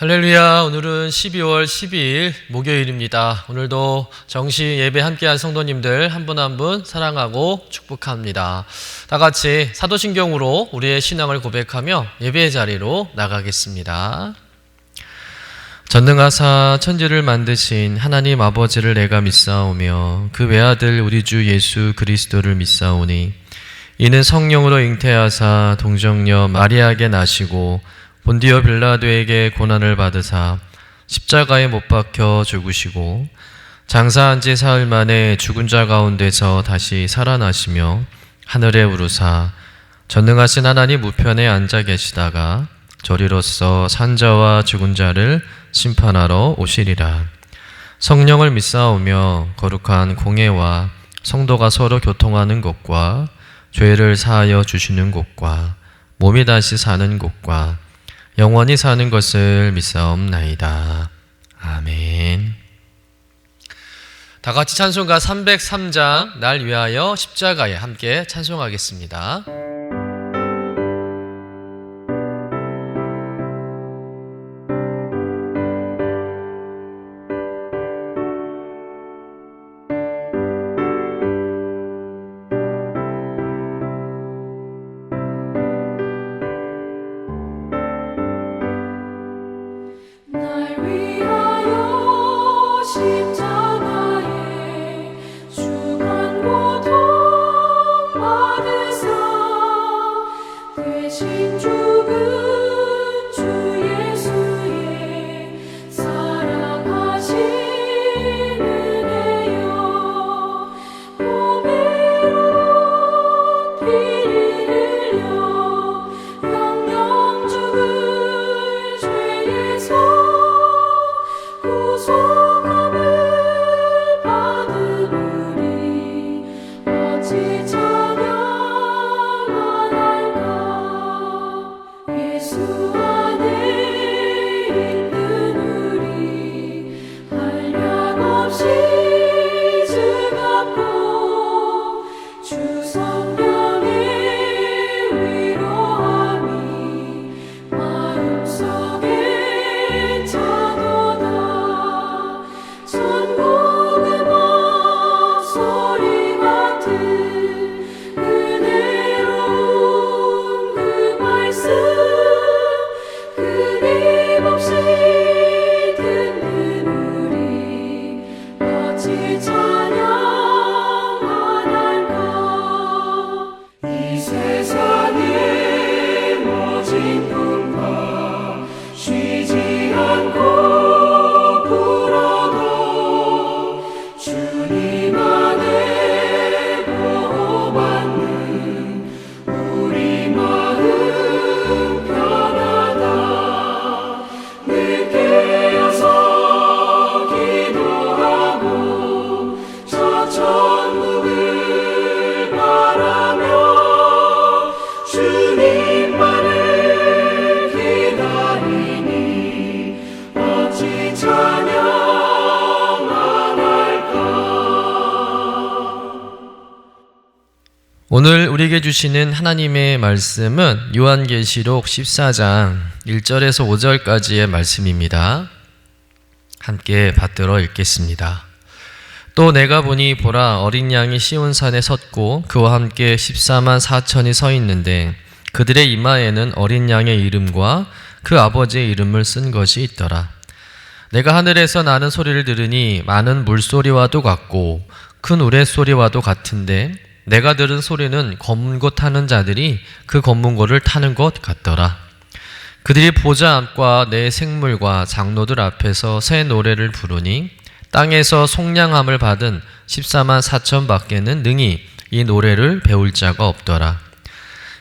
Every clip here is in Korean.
할렐루야. 오늘은 12월 12일 목요일입니다. 오늘도 정시 예배 함께한 성도님들 한 분 한 분 사랑하고 축복합니다. 다 같이 사도신경으로 우리의 신앙을 고백하며 예배의 자리로 나가겠습니다. 전능하사 천지를 만드신 하나님 아버지를 내가 믿사오며 그 외아들 우리 주 예수 그리스도를 믿사오니 이는 성령으로 잉태하사 동정녀 마리아에게 나시고 본디오 빌라도에게 고난을 받으사 십자가에 못 박혀 죽으시고 장사한 지 사흘 만에 죽은 자 가운데서 다시 살아나시며 하늘에 오르사 전능하신 하나님 우편에 앉아 계시다가 저리로서 산자와 죽은 자를 심판하러 오시리라. 성령을 믿사오며 거룩한 공회와 성도가 서로 교통하는 것과 죄를 사하여 주시는 것과 몸이 다시 사는 것과 영원히 사는 것을 믿사옵나이다. 아멘. 다 같이 찬송가 303장 날 위하여 십자가에 함께 찬송하겠습니다. 오늘 우리에게 주시는 하나님의 말씀은 요한계시록 14장 1절에서 5절까지의 말씀입니다. 함께 받들어 읽겠습니다. 또 내가 보니 보라 어린 양이 시온산에 섰고 그와 함께 14만 4천이 서 있는데 그들의 이마에는 어린 양의 이름과 그 아버지의 이름을 쓴 것이 있더라. 내가 하늘에서 나는 소리를 들으니 많은 물소리와도 같고 큰 우레소리와도 같은데 내가 들은 소리는 검은 것 타는 자들이 그 검은 것을 타는 것 같더라. 그들이 보좌 앞과 내 생물과 장로들 앞에서 새 노래를 부르니 땅에서 속량함을 받은 14만 4천 밖에는 능히 이 노래를 배울 자가 없더라.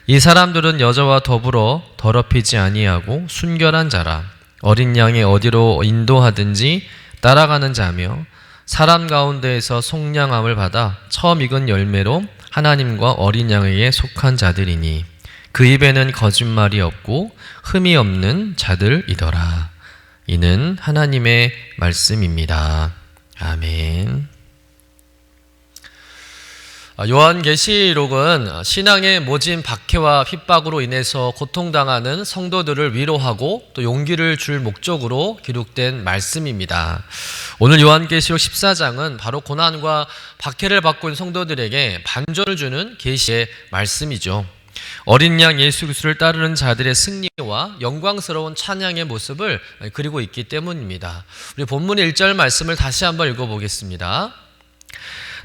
이 사람들은 여자와 더불어 더럽히지 아니하고 순결한 자라. 어린 양이 어디로 인도하든지 따라가는 자며 사람 가운데에서 속량함을 받아 처음 익은 열매로 하나님과 어린 양에게 속한 자들이니 그 입에는 거짓말이 없고 흠이 없는 자들이더라. 이는 하나님의 말씀입니다. 아멘. 요한계시록은 신앙의 모진 박해와 핍박으로 인해서 고통당하는 성도들을 위로하고 또 용기를 줄 목적으로 기록된 말씀입니다. 오늘 요한계시록 14장은 바로 고난과 박해를 받고 있는 성도들에게 반전을 주는 계시의 말씀이죠. 어린 양 예수 그리스도를 따르는 자들의 승리와 영광스러운 찬양의 모습을 그리고 있기 때문입니다. 우리 본문의 1절 말씀을 다시 한번 읽어보겠습니다.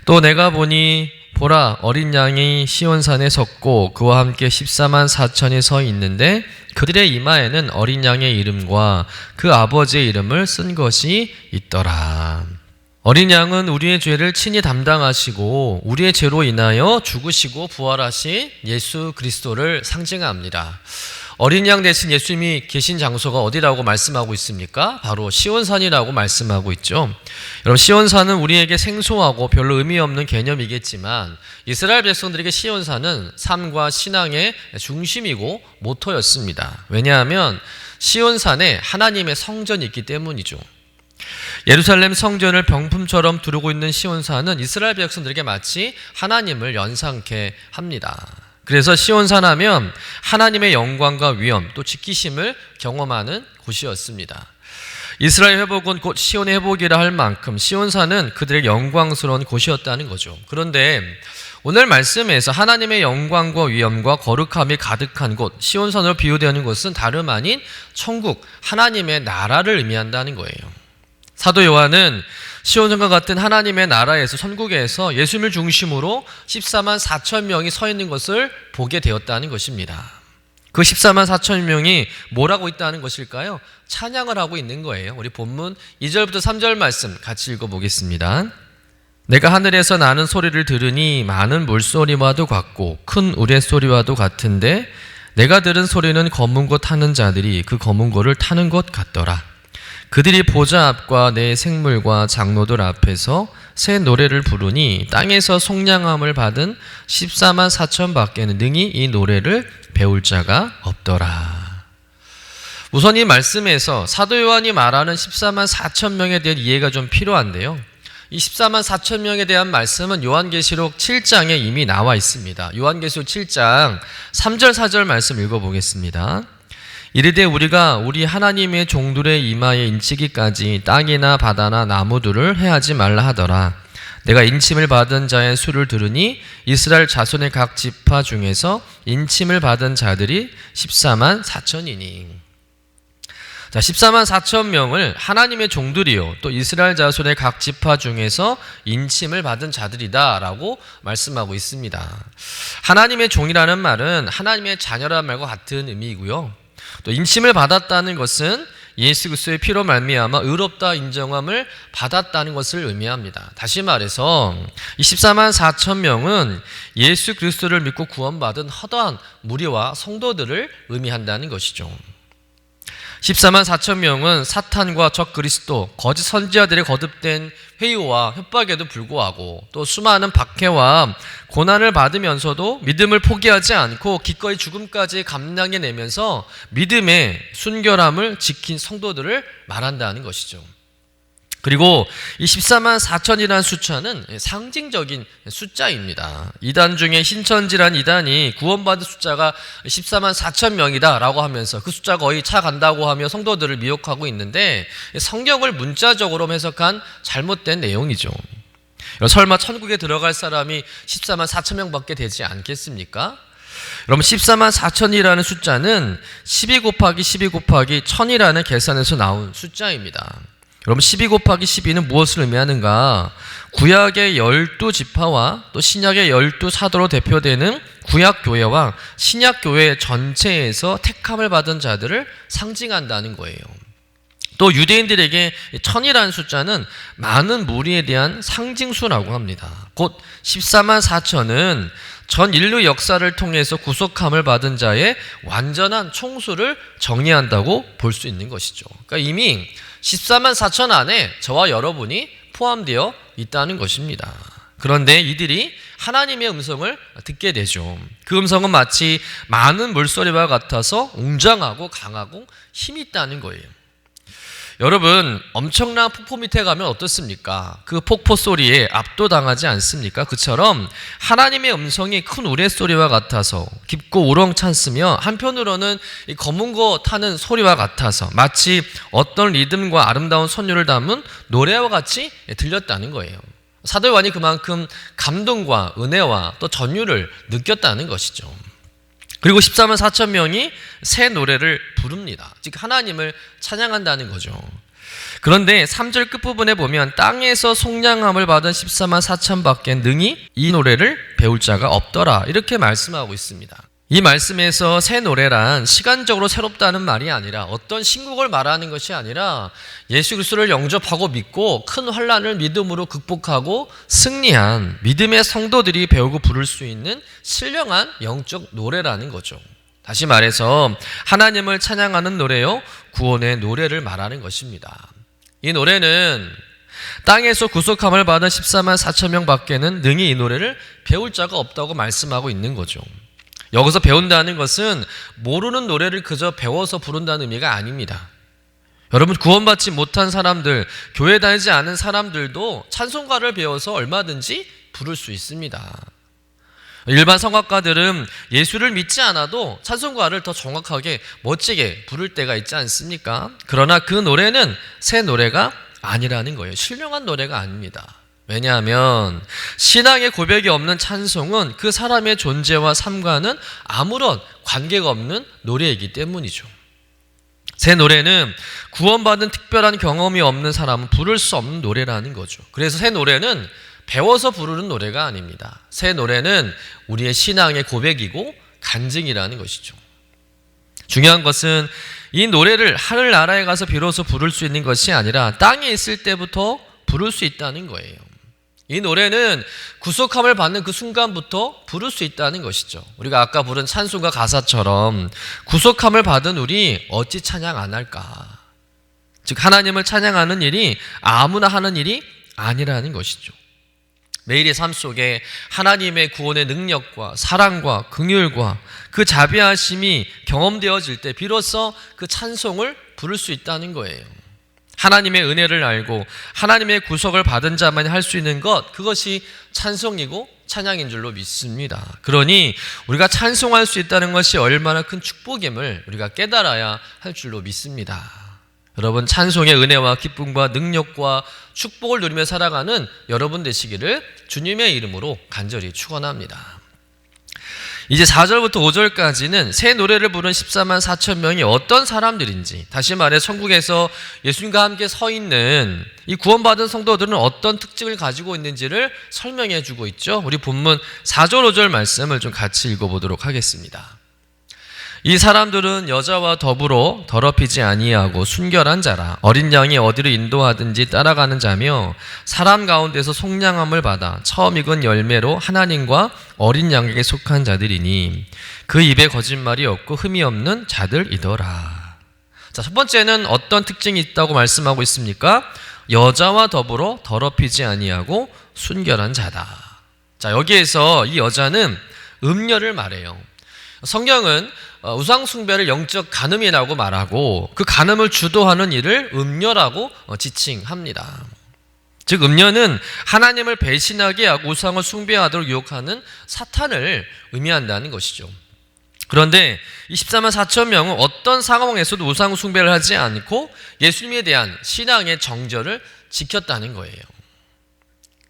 또 내가 보니 보라, 어린 양이 시온산에 섰고 그와 함께 14만 4천이 서 있는데 그들의 이마에는 어린 양의 이름과 그 아버지의 이름을 쓴 것이 있더라. 어린 양은 우리의 죄를 친히 담당하시고 우리의 죄로 인하여 죽으시고 부활하신 예수 그리스도를 상징합니다. 어린 양 대신 예수님이 계신 장소가 어디라고 말씀하고 있습니까? 바로 시온산이라고 말씀하고 있죠. 여러분, 시온산은 우리에게 생소하고 별로 의미 없는 개념이겠지만 이스라엘 백성들에게 시온산은 삶과 신앙의 중심이고 모토였습니다. 왜냐하면 시온산에 하나님의 성전이 있기 때문이죠. 예루살렘 성전을 병품처럼 두르고 있는 시온산은 이스라엘 백성들에게 마치 하나님을 연상케 합니다. 그래서 시온산 하면 하나님의 영광과 위엄 또 지키심을 경험하는 곳이었습니다. 이스라엘 회복은 곧 시온의 회복이라 할 만큼 시온산은 그들의 영광스러운 곳이었다는 거죠. 그런데 오늘 말씀에서 하나님의 영광과 위엄과 거룩함이 가득한 곳 시온산으로 비유되는 것은 다름 아닌 천국 하나님의 나라를 의미한다는 거예요. 사도 요한은 시온산과 같은 하나님의 나라에서 천국에서 예수님을 중심으로 14만 4천 명이 서 있는 것을 보게 되었다는 것입니다. 그 14만 4천 명이 뭘 하고 있다는 것일까요? 찬양을 하고 있는 거예요. 우리 본문 2절부터 3절 말씀 같이 읽어보겠습니다. 내가 하늘에서 나는 소리를 들으니 많은 물소리와도 같고 큰 우레소리와도 같은데 내가 들은 소리는 검은 것 타는 자들이 그 검은 것을 타는 것 같더라. 그들이 보좌 앞과 내 생물과 장로들 앞에서 새 노래를 부르니 땅에서 속량함을 받은 14만 4천 밖에는 능히 이 노래를 배울 자가 없더라. 우선 이 말씀에서 사도 요한이 말하는 14만 4천 명에 대한 이해가 좀 필요한데요. 이 14만 4천 명에 대한 말씀은 요한계시록 7장에 이미 나와 있습니다. 요한계시록 7장 3절 4절 말씀 읽어보겠습니다. 이르되 우리가 우리 하나님의 종들의 이마에 인치기까지 땅이나 바다나 나무들을 해하지 말라 하더라. 내가 인침을 받은 자의 수를 들으니 이스라엘 자손의 각 지파 중에서 인침을 받은 자들이 14만 4천이니. 자, 14만 4천 명을 하나님의 종들이요 또 이스라엘 자손의 각 지파 중에서 인침을 받은 자들이다 라고 말씀하고 있습니다. 하나님의 종이라는 말은 하나님의 자녀라는 말과 같은 의미이고요. 또 인침을 받았다는 것은 예수 그리스도의 피로 말미암아 의롭다 인정함을 받았다는 것을 의미합니다. 다시 말해서 이 14만 4천 명은 예수 그리스도를 믿고 구원받은 허다한 무리와 성도들을 의미한다는 것이죠. 14만 4천 명은 사탄과 적 그리스도, 거짓 선지자들의 거듭된 회유와 협박에도 불구하고 또 수많은 박해와 고난을 받으면서도 믿음을 포기하지 않고 기꺼이 죽음까지 감당해내면서 믿음의 순결함을 지킨 성도들을 말한다는 것이죠. 그리고 이 14만 4천이라는 숫자는 상징적인 숫자입니다. 이단 중에 신천지란 이단이 구원받은 숫자가 14만 4천 명이다 라고 하면서 그 숫자 거의 차간다고 하며 성도들을 미혹하고 있는데 성경을 문자적으로 해석한 잘못된 내용이죠. 설마 천국에 들어갈 사람이 14만 4천 명밖에 되지 않겠습니까? 여러분 14만 4천이라는 숫자는 12 곱하기 12 곱하기 1000이라는 계산에서 나온 숫자입니다. 여러분 12 곱하기 12는 무엇을 의미하는가? 구약의 12지파와 또 신약의 12사도로 대표되는 구약교회와 신약교회 전체에서 택함을 받은 자들을 상징한다는 거예요. 또 유대인들에게 1000이라는 숫자는 많은 무리에 대한 상징수라고 합니다. 곧 14만 4천은 전 인류 역사를 통해서 구속함을 받은 자의 완전한 총수를 정의한다고 볼 수 있는 것이죠. 그러니까 이미 14만 4천 안에 저와 여러분이 포함되어 있다는 것입니다. 그런데 이들이 하나님의 음성을 듣게 되죠. 그 음성은 마치 많은 물소리와 같아서 웅장하고 강하고 힘이 있다는 거예요. 여러분, 엄청난 폭포 밑에 가면 어떻습니까? 그 폭포 소리에 압도당하지 않습니까? 그처럼 하나님의 음성이 큰 우레소리와 같아서 깊고 우렁찬스며, 한편으로는 이 검은 거 타는 소리와 같아서 마치 어떤 리듬과 아름다운 선율을 담은 노래와 같이 들렸다는 거예요. 사도 요한이 그만큼 감동과 은혜와 또 전율을 느꼈다는 것이죠. 그리고 14만 4천 명이 새 노래를 부릅니다. 즉 하나님을 찬양한다는 거죠. 그런데 3절 끝부분에 보면 땅에서 속량함을 받은 14만 4천 밖에 능히 이 노래를 배울 자가 없더라, 이렇게 말씀하고 있습니다. 이 말씀에서 새 노래란 시간적으로 새롭다는 말이 아니라, 어떤 신곡을 말하는 것이 아니라, 예수 그리스도를 영접하고 믿고 큰 환난을 믿음으로 극복하고 승리한 믿음의 성도들이 배우고 부를 수 있는 신령한 영적 노래라는 거죠. 다시 말해서 하나님을 찬양하는 노래요, 구원의 노래를 말하는 것입니다. 이 노래는 땅에서 구속함을 받은 14만 4천 명 밖에는 능히 이 노래를 배울 자가 없다고 말씀하고 있는 거죠. 여기서 배운다는 것은 모르는 노래를 그저 배워서 부른다는 의미가 아닙니다. 여러분, 구원받지 못한 사람들, 교회 다니지 않은 사람들도 찬송가를 배워서 얼마든지 부를 수 있습니다. 일반 성악가들은 예수를 믿지 않아도 찬송가를 더 정확하게 멋지게 부를 때가 있지 않습니까? 그러나 그 노래는 새 노래가 아니라는 거예요. 신령한 노래가 아닙니다. 왜냐하면 신앙의 고백이 없는 찬송은 그 사람의 존재와 삶과는 아무런 관계가 없는 노래이기 때문이죠. 새 노래는 구원받은 특별한 경험이 없는 사람은 부를 수 없는 노래라는 거죠. 그래서 새 노래는 배워서 부르는 노래가 아닙니다. 새 노래는 우리의 신앙의 고백이고 간증이라는 것이죠. 중요한 것은 이 노래를 하늘나라에 가서 비로소 부를 수 있는 것이 아니라 땅에 있을 때부터 부를 수 있다는 거예요. 이 노래는 구속함을 받는 그 순간부터 부를 수 있다는 것이죠. 우리가 아까 부른 찬송가 가사처럼 구속함을 받은 우리 어찌 찬양 안 할까? 즉 하나님을 찬양하는 일이 아무나 하는 일이 아니라는 것이죠. 매일의 삶 속에 하나님의 구원의 능력과 사랑과 긍휼과 그 자비하심이 경험되어질 때 비로소 그 찬송을 부를 수 있다는 거예요. 하나님의 은혜를 알고 하나님의 구속을 받은 자만이 할 수 있는 것, 그것이 찬송이고 찬양인 줄로 믿습니다. 그러니 우리가 찬송할 수 있다는 것이 얼마나 큰 축복임을 우리가 깨달아야 할 줄로 믿습니다. 여러분, 찬송의 은혜와 기쁨과 능력과 축복을 누리며 살아가는 여러분 되시기를 주님의 이름으로 간절히 축원합니다. 이제 4절부터 5절까지는 새 노래를 부른 14만 4천 명이 어떤 사람들인지, 다시 말해 천국에서 예수님과 함께 서 있는 이 구원받은 성도들은 어떤 특징을 가지고 있는지를 설명해 주고 있죠. 우리 본문 4절 5절 말씀을 좀 같이 읽어보도록 하겠습니다. 이 사람들은 여자와 더불어 더럽히지 아니하고 순결한 자라, 어린 양이 어디로 인도하든지 따라가는 자며 사람 가운데서 속량함을 받아 처음 익은 열매로 하나님과 어린 양에게 속한 자들이니 그 입에 거짓말이 없고 흠이 없는 자들이더라. 자, 첫 번째는 어떤 특징이 있다고 말씀하고 있습니까? 여자와 더불어 더럽히지 아니하고 순결한 자다. 자, 여기에서 이 여자는 음녀를 말해요. 성경은 우상 숭배를 영적 간음이라고 말하고 그 간음을 주도하는 일을 음녀라고 지칭합니다. 즉 음녀는 하나님을 배신하게 하고 우상을 숭배하도록 유혹하는 사탄을 의미한다는 것이죠. 그런데 이 14만 4천 명은 어떤 상황에서도 우상 숭배를 하지 않고 예수님에 대한 신앙의 정절을 지켰다는 거예요.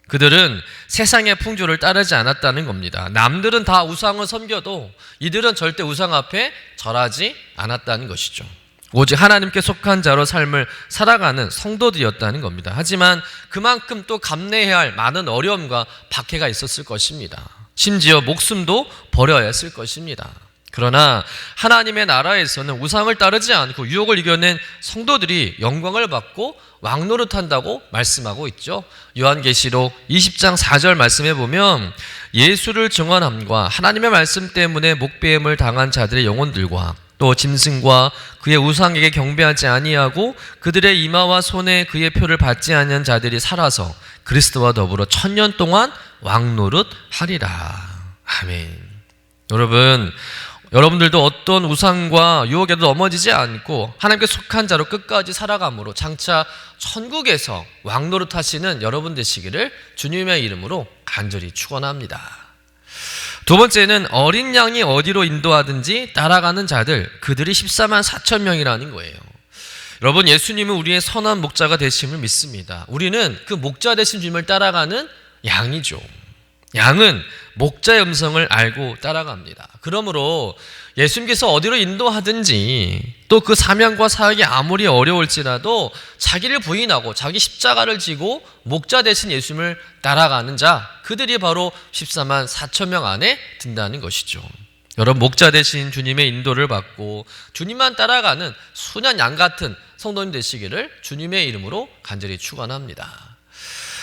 그들은 세상의 풍조를 따르지 않았다는 겁니다. 남들은 다 우상을 섬겨도 이들은 절대 우상 앞에 절하지 않았다는 것이죠. 오직 하나님께 속한 자로 삶을 살아가는 성도들이었다는 겁니다. 하지만 그만큼 또 감내해야 할 많은 어려움과 박해가 있었을 것입니다. 심지어 목숨도 버려야 했을 것입니다. 그러나 하나님의 나라에서는 우상을 따르지 않고 유혹을 이겨낸 성도들이 영광을 받고 왕노릇한다고 말씀하고 있죠. 요한계시록 20장 4절 말씀해 보면 예수를 증언함과 하나님의 말씀 때문에 목배임을 당한 자들의 영혼들과 또 짐승과 그의 우상에게 경배하지 아니하고 그들의 이마와 손에 그의 표를 받지 않는 자들이 살아서 그리스도와 더불어 1000년 동안 왕노릇하리라. 아멘. 여러분, 여러분들도 어떤 우상과 유혹에도 넘어지지 않고 하나님께 속한 자로 끝까지 살아감으로 장차 천국에서 왕노릇하시는 여러분 되시기를 주님의 이름으로 간절히 축원합니다. 두 번째는 어린 양이 어디로 인도하든지 따라가는 자들, 그들이 14만 4천 명이라는 거예요. 여러분, 예수님은 우리의 선한 목자가 되심을 믿습니다. 우리는 그 목자 되신 주님을 따라가는 양이죠. 양은 목자의 음성을 알고 따라갑니다. 그러므로 예수님께서 어디로 인도하든지 또 그 사명과 사역이 아무리 어려울지라도 자기를 부인하고 자기 십자가를 지고 목자 되신 예수님을 따라가는 자, 그들이 바로 14만 4천 명 안에 든다는 것이죠. 여러분, 목자 되신 주님의 인도를 받고 주님만 따라가는 순한 양 같은 성도님 되시기를 주님의 이름으로 간절히 축원합니다.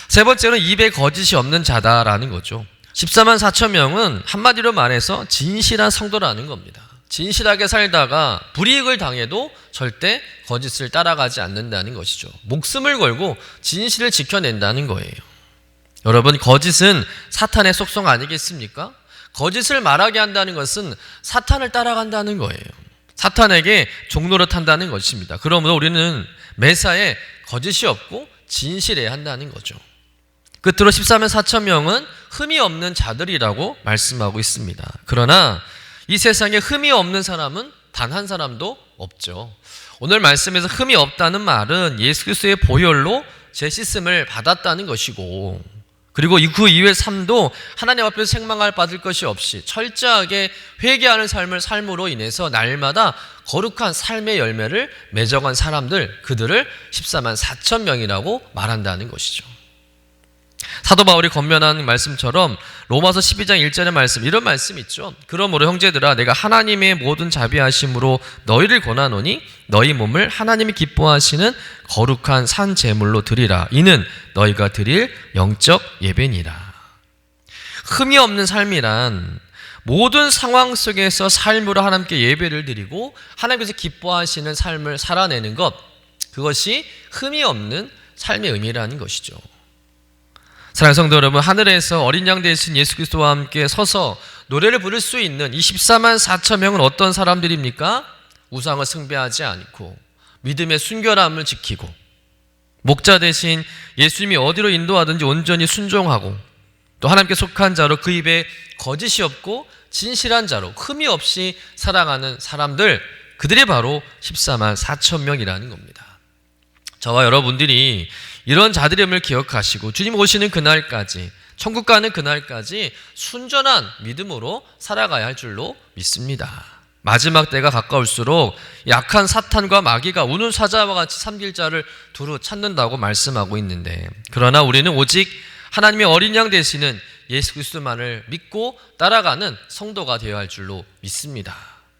세 번째는 입에 거짓이 없는 자다라는 거죠. 14만 4천 명은 한마디로 말해서 진실한 성도라는 겁니다. 진실하게 살다가 불이익을 당해도 절대 거짓을 따라가지 않는다는 것이죠. 목숨을 걸고 진실을 지켜낸다는 거예요. 여러분, 거짓은 사탄의 속성 아니겠습니까? 거짓을 말하게 한다는 것은 사탄을 따라간다는 거예요. 사탄에게 종노릇 한다는 것입니다. 그러므로 우리는 매사에 거짓이 없고 진실해야 한다는 거죠. 끝으로 14만 4천 명은 흠이 없는 자들이라고 말씀하고 있습니다. 그러나 이 세상에 흠이 없는 사람은 단 한 사람도 없죠. 오늘 말씀에서 흠이 없다는 말은 예수 그리스도의 보혈로 재씻음을 받았다는 것이고, 그리고 그 이후의 삶도 하나님 앞에서 생망을 받을 것이 없이 철저하게 회개하는 삶으로 인해서 날마다 거룩한 삶의 열매를 맺어간 사람들, 그들을 14만 4천 명이라고 말한다는 것이죠. 사도 바울이 권면한 말씀처럼 로마서 12장 1절의 말씀, 이런 말씀 있죠. 그러므로 형제들아, 내가 하나님의 모든 자비하심으로 너희를 권하노니 너희 몸을 하나님이 기뻐하시는 거룩한 산 제물로 드리라. 이는 너희가 드릴 영적 예배니라. 흠이 없는 삶이란 모든 상황 속에서 삶으로 하나님께 예배를 드리고 하나님께서 기뻐하시는 삶을 살아내는 것, 그것이 흠이 없는 삶의 의미라는 것이죠. 사랑하는 성도 여러분, 하늘에서 어린 양 되신 예수 그리스도와 함께 서서 노래를 부를 수 있는 이 14만 4천 명은 어떤 사람들입니까? 우상을 숭배하지 않고 믿음의 순결함을 지키고 목자 되신 예수님이 어디로 인도하든지 온전히 순종하고 또 하나님께 속한 자로 그 입에 거짓이 없고 진실한 자로 흠이 없이 살아가는 사람들, 그들이 바로 14만 4천 명이라는 겁니다. 저와 여러분들이 이런 자들임을 기억하시고 주님 오시는 그날까지, 천국 가는 그날까지 순전한 믿음으로 살아가야 할 줄로 믿습니다. 마지막 때가 가까울수록 약한 사탄과 마귀가 우는 사자와 같이 삼킬 자를 두루 찾는다고 말씀하고 있는데, 그러나 우리는 오직 하나님의 어린 양 되시는 예수 그리스도만을 믿고 따라가는 성도가 되어야 할 줄로 믿습니다.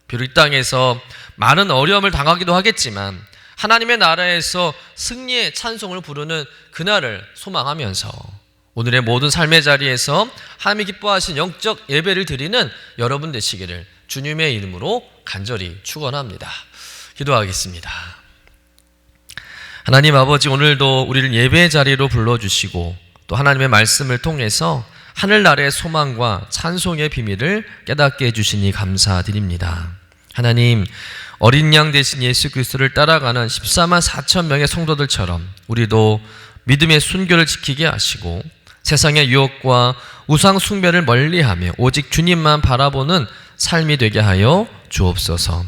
비록 이 땅에서 많은 어려움을 당하기도 하겠지만 하나님의 나라에서 승리의 찬송을 부르는 그날을 소망하면서 오늘의 모든 삶의 자리에서 하나님이 기뻐하신 영적 예배를 드리는 여러분 되시기를 주님의 이름으로 간절히 축원합니다. 기도하겠습니다. 하나님 아버지, 오늘도 우리를 예배의 자리로 불러주시고 또 하나님의 말씀을 통해서 하늘나라의 소망과 찬송의 비밀을 깨닫게 해주시니 감사드립니다. 하나님, 어린 양 되신 예수 그리스도를 따라가는 14만 4천 명의 성도들처럼 우리도 믿음의 순교를 지키게 하시고 세상의 유혹과 우상 숭배를 멀리하며 오직 주님만 바라보는 삶이 되게 하여 주옵소서.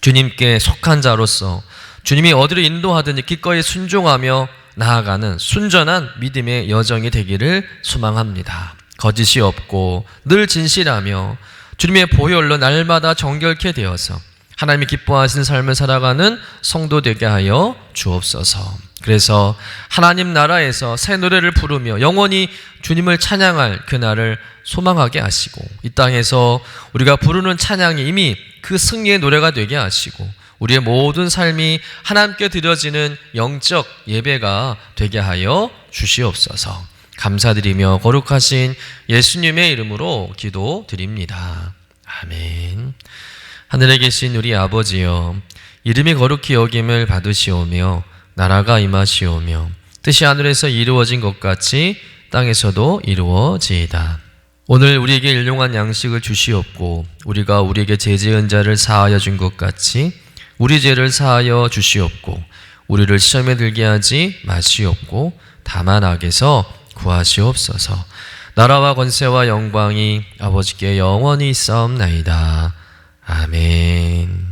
주님께 속한 자로서 주님이 어디로 인도하든지 기꺼이 순종하며 나아가는 순전한 믿음의 여정이 되기를 소망합니다. 거짓이 없고 늘 진실하며 주님의 보혈로 날마다 정결케 되어서 하나님이 기뻐하시는 삶을 살아가는 성도 되게 하여 주옵소서. 그래서 하나님 나라에서 새 노래를 부르며 영원히 주님을 찬양할 그날을 소망하게 하시고 이 땅에서 우리가 부르는 찬양이 이미 그 승리의 노래가 되게 하시고 우리의 모든 삶이 하나님께 드려지는 영적 예배가 되게 하여 주시옵소서. 감사드리며 거룩하신 예수님의 이름으로 기도드립니다. 아멘. 하늘에 계신 우리 아버지여, 이름이 거룩히 여김을 받으시오며 나라가 임하시오며 뜻이 하늘에서 이루어진 것 같이 땅에서도 이루어지이다. 오늘 우리에게 일용할 양식을 주시옵고 우리가 우리에게 죄 지은 자를 사하여 준 것 같이 우리 죄를 사하여 주시옵고 우리를 시험에 들게 하지 마시옵고 다만 악에서 구하시옵소서. 나라와 권세와 영광이 아버지께 영원히 있사옵나이다. 아멘.